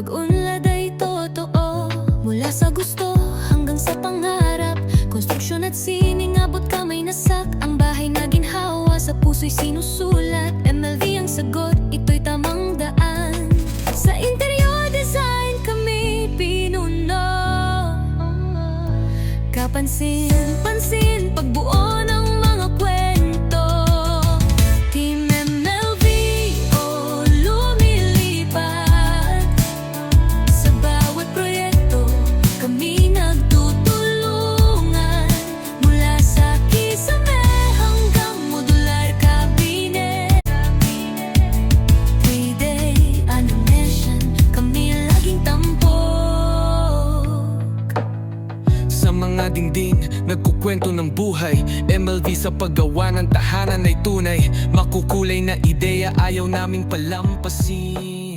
pag-unlad ay totoo, mula sa gusto hanggang sa pangarap. Konstruksyon at sining, abot kamay na sak. Ang bahay na ginhawa, sa puso'y sinusulat. MLV ang sagot, ito'y tamang daan. Sa interior design kami pinuno. Kapansin-pansin, pagbuo ng mga kwento. Team MLV, oh, lumilipat. Sa bawat proyekto, kami nagtutulungan. Mula sa kisame hanggang modular cabinet. 3-day animation, kami laging tampok. Sa mga dingding, nagkukwento ng buhay. MLV sa paggawa ng tahanan ay tunay. Makukulay na ideya, ayaw naming palampasin.